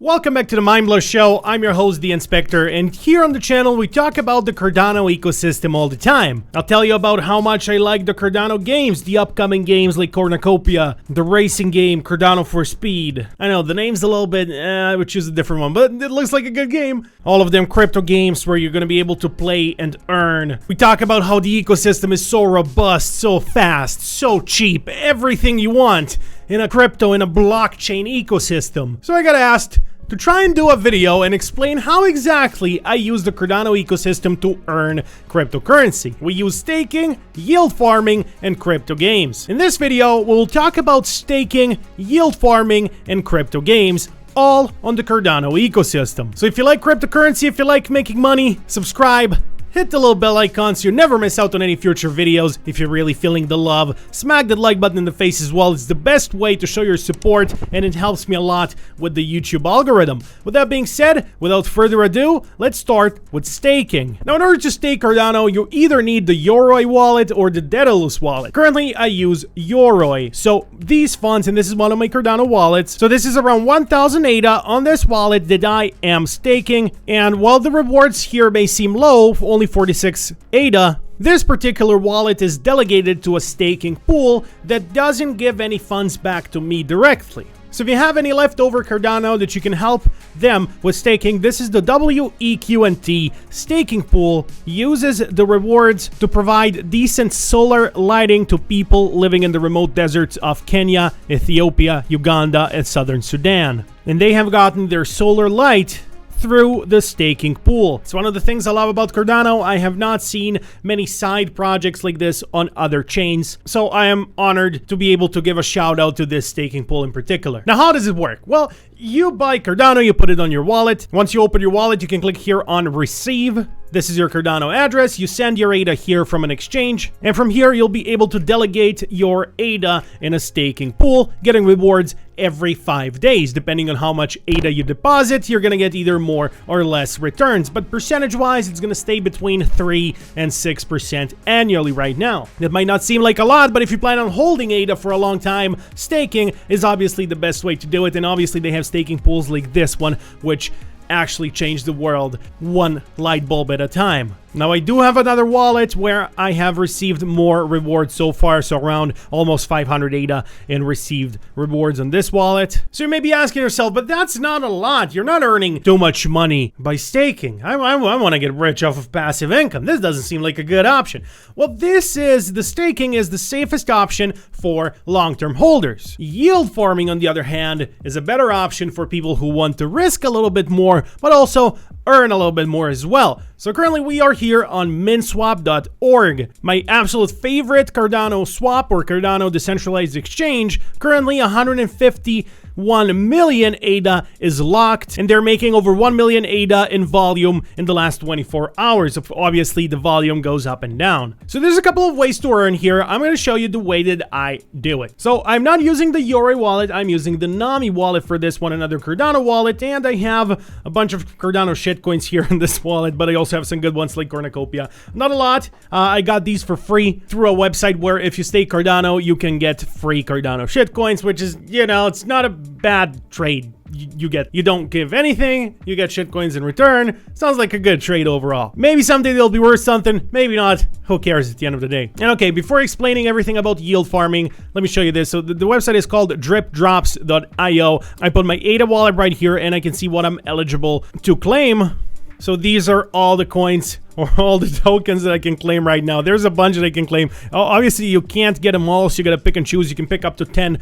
Welcome back to the Mindblow Show. I'm your host, the Inspector, and here on the channel we talk about the Cardano ecosystem all the time. I'll tell you about how much I like the Cardano games, the upcoming games like Cornucopia, the racing game Cardano for Speed. I know, the name's a little bit, I would choose a different one, but it looks like a good game. All of them crypto games where you're going to be able to play and earn. We talk about how the ecosystem is so robust, so fast, so cheap, everything you want in a crypto, in a blockchain ecosystem. So I got asked to try and do a video and explain how exactly I use the Cardano ecosystem to earn cryptocurrency. We use staking, yield farming, and crypto games. In this video, we'll talk about staking, yield farming, and crypto games, all on the Cardano ecosystem. So if you like cryptocurrency, if you like making money, subscribe. Hit the little bell icon so you never miss out on any future videos. If you're really feeling the love, smack that like button in the face as well. It's the best way to show your support, and it helps me a lot with the YouTube algorithm. With that being said, without further ado, let's start with staking. Now, in order to stake Cardano, you either need the Yoroi wallet or the Daedalus wallet. Currently, I use Yoroi. So these funds, and this is one of my Cardano wallets. So this is around 1,000 ADA on this wallet that I am staking. And while the rewards here may seem low, only 46 ADA, this particular wallet is delegated to a staking pool that doesn't give any funds back to me directly. So if you have any leftover Cardano that you can help them with staking, this is the WEQNT staking pool. Uses the rewards to provide decent solar lighting to people living in the remote deserts of Kenya, Ethiopia, Uganda, and southern Sudan. And they have gotten their solar light through the staking pool. It's one of the things I love about Cardano. I have not seen many side projects like this on other chains, so I am honored to be able to give a shout out to this staking pool in particular. Now, how does it work? Well, you buy Cardano, you put it on your wallet. Once you open your wallet, you can click here on receive. This is your Cardano address. You send your ADA here from an exchange, and from here you'll be able to delegate your ADA in a staking pool, getting rewards every 5 days. Depending on how much ADA you deposit, you're gonna get either more or less returns, but percentage wise it's gonna stay between 3 and 6% annually right now. That might not seem like a lot, but if you plan on holding ADA for a long time, staking is obviously the best way to do it. And obviously they have staking pools like this one, which actually change the world one light bulb at a time. Now, I do have another wallet where I have received more rewards so far, so around almost 500 ADA in received rewards on this wallet. So you may be asking yourself, but that's not a lot. You're not earning too much money by staking. I want to get rich off of passive income. This doesn't seem like a good option. Well, the staking is the safest option for long-term holders. Yield farming, on the other hand, is a better option for people who want to risk a little bit more, but also earn a little bit more as well. So currently we are here on minswap.org, my absolute favorite Cardano swap or Cardano decentralized exchange. Currently 151 million ADA is locked, and they're making over 1 million ADA in volume in the last 24 hours. Obviously the volume goes up and down. So there's a couple of ways to earn here. I'm going to show you the way that I do it. So I'm not using the Yoroi wallet, I'm using the Nami wallet for this one, another Cardano wallet, and I have a bunch of Cardano shitcoins here in this wallet, but I also have some good ones like Cornucopia. Not a lot. I got these for free through a website where if you stake Cardano, you can get free Cardano shitcoins, which is, you know, it's not a bad trade. You don't give anything, you get shitcoins in return. Sounds like a good trade overall. Maybe someday they'll be worth something, maybe not. Who cares at the end of the day? And okay, before explaining everything about yield farming, let me show you this. So the website is called dripdrops.io. I put my ADA wallet right here and I can see what I'm eligible to claim. So these are all the coins or all the tokens that I can claim right now. There's a bunch that I can claim. Obviously, you can't get them all, so you gotta pick and choose. You can pick up to 10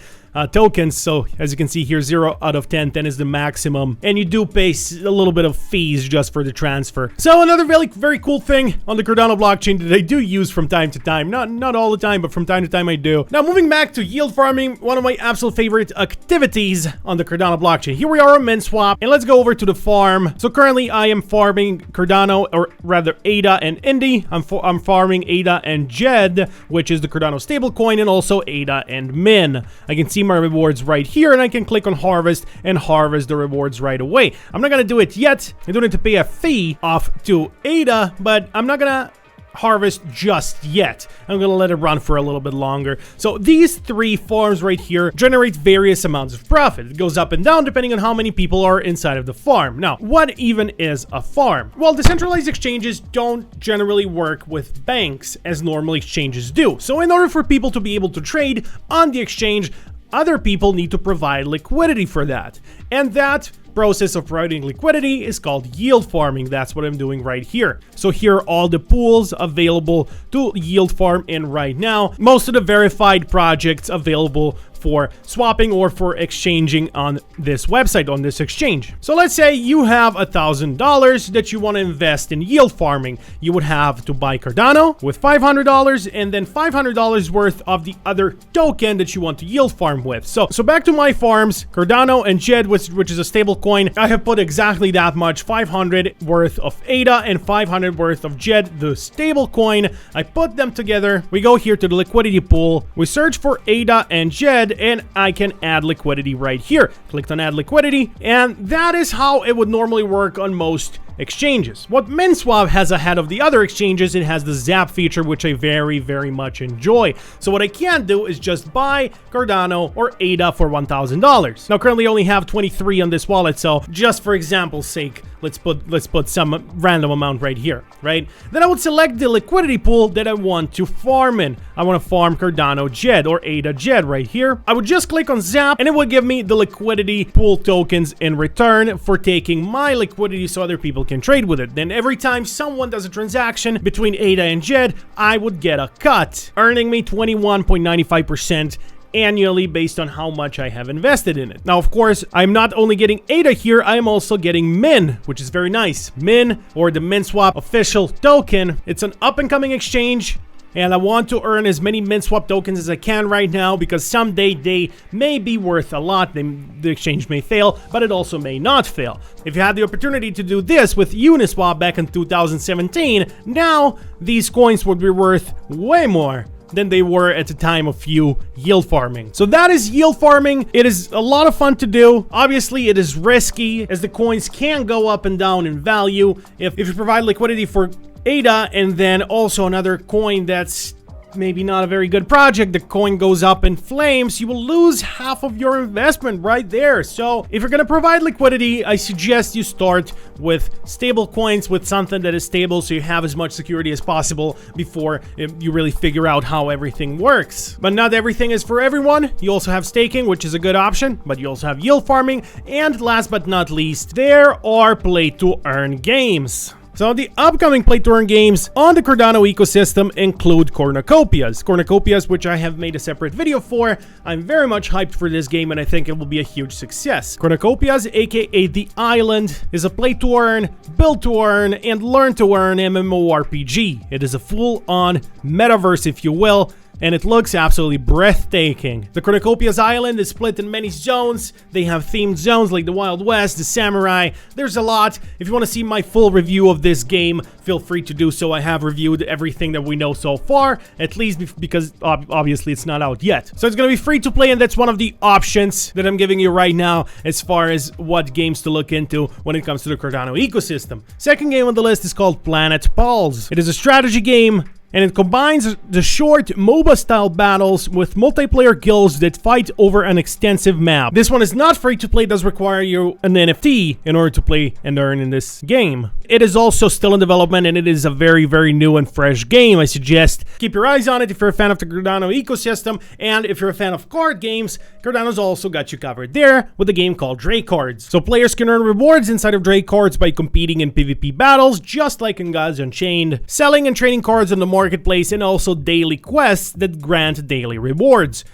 tokens. So as you can see here, 0 out of 10. 10 is the maximum. And you do pay a little bit of fees just for the transfer. So another very cool thing on the Cardano blockchain that I do use from time to time. Not all the time, but from time to time I do. Now, moving back to yield farming, one of my absolute favorite activities on the Cardano blockchain. Here we are on minswap, and let's go over to the farm. So currently I am farming Cardano, or rather ADA and Indy. I'm farming ADA and JED, which is the Cardano stablecoin, and also ADA and Min. I can see my rewards right here, and I can click on harvest and harvest the rewards right away. I'm not gonna do it yet. I do need to pay a fee off to ADA, but I'm not gonna harvest just yet. I'm gonna let it run for a little bit longer. So these 3 farms right here generate various amounts of profit. It goes up and down depending on how many people are inside of the farm. Now, what even is a farm? Well, decentralized exchanges don't generally work with banks as normal exchanges do. So in order for people to be able to trade on the exchange, other people need to provide liquidity for that. And that process of providing liquidity is called yield farming. That's what I'm doing right here. So here are all the pools available to yield farm in right now. Most of the verified projects available for swapping or for exchanging on this website, on this exchange. So let's say you have $1,000 that you want to invest in yield farming. You would have to buy Cardano with $500 and then $500 worth of the other token that you want to yield farm with. So back to my farms, Cardano and JED, which is a stable coin. I have put exactly that much, 500 worth of ADA and 500 worth of JED, the stable coin. I put them together. We go here to the liquidity pool. We search for ADA and JED, and I can add liquidity right here. Clicked on add liquidity, and that is how it would normally work on most exchanges. What minswap has ahead of the other exchanges, it has the zap feature, which I very, very much enjoy. So what I can do is just buy Cardano or ADA for $1,000. Now currently I only have 23 on this wallet, so just for example's sake, let's put some random amount right here, right? Then I would select the liquidity pool that I want to farm in. I want to farm Cardano JED or ADA JED right here. I would just click on zap and it will give me the liquidity pool tokens in return for taking my liquidity so other people can trade with it. Then every time someone does a transaction between ADA and JED, I would get a cut, earning me 21.95% annually based on how much I have invested in it. Now, of course, I'm not only getting ADA here, I am also getting Min, which is very nice. Min, or the minswap official token. It's an up-and-coming exchange, and I want to earn as many minswap tokens as I can right now because someday they may be worth a lot. The exchange may fail, but it also may not fail. If you had the opportunity to do this with Uniswap back in 2017, now these coins would be worth way more than they were at the time of you yield farming. So that is yield farming. It is a lot of fun to do. Obviously, it is risky as the coins can go up and down in value. If you provide liquidity for ADA and then also another coin that's maybe not a very good project, the coin goes up in flames, you will lose half of your investment right there. So if you're going to provide liquidity, I suggest you start with stable coins, with something that is stable so you have as much security as possible before you really figure out how everything works. But not everything is for everyone. You also have staking, which is a good option, but you also have yield farming, and last but not least, there are play to earn games. So the upcoming play-to-earn games on the Cardano ecosystem include Cornucopias. Cornucopias, which I have made a separate video for. I'm very much hyped for this game and I think it will be a huge success. Cornucopias, aka The Island, is a play-to-earn, build-to-earn, and learn-to-earn MMORPG. It is a full-on metaverse, if you will, and it looks absolutely breathtaking. The Cornucopias Island is split in many zones. They have themed zones like the Wild West, the Samurai. There's a lot. If you want to see my full review of this game, feel free to do so. I have reviewed everything that we know so far, at least because obviously it's not out yet. So it's going to be free to play, and that's one of the options that I'm giving you right now as far as what games to look into when it comes to the Cardano ecosystem. Second game on the list is called Planet Pulse. It is a strategy game, and it combines the short MOBA-style battles with multiplayer guilds that fight over an extensive map. This one is not free to play, does require you an NFT in order to play and earn in this game. It is also still in development, and it is a very, very new and fresh game. I suggest keep your eyes on it if you're a fan of the Cardano ecosystem, and if you're a fan of card games, Cardano's also got you covered there with a game called Drake Cards. So players can earn rewards inside of Drake Cards by competing in PvP battles, just like in Gods Unchained, selling and trading cards on the marketplace, and also daily quests that grant daily rewards.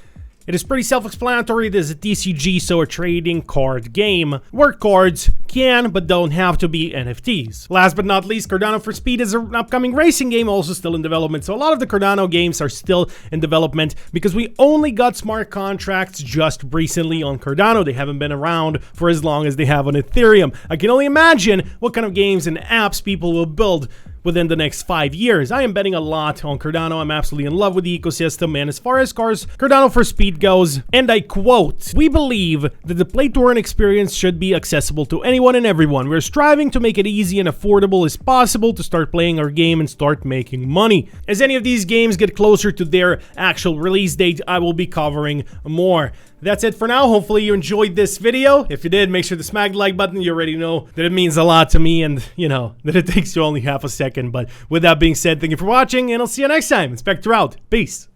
It is pretty self-explanatory. It is a TCG, so a trading card game, where cards can but don't have to be NFTs. Last but not least, Cardano for Speed is an upcoming racing game, also still in development. So a lot of the Cardano games are still in development because we only got smart contracts just recently on Cardano. They haven't been around for as long as they have on Ethereum. I can only imagine what kind of games and apps people will build within the next 5 years. I am betting a lot on Cardano. I'm absolutely in love with the ecosystem, and as far as Cardano for Speed goes, and I quote, "We believe that the play to earn experience should be accessible to anyone and everyone. We're striving to make it easy and affordable as possible to start playing our game and start making money. As any of these games get closer to their actual release date, I will be covering more." That's it for now. Hopefully you enjoyed this video. If you did, make sure to smack the like button. You already know that it means a lot to me, and you know that it takes you only half a second. But with that being said, thank you for watching, and I'll see you next time. Inspector out. Peace.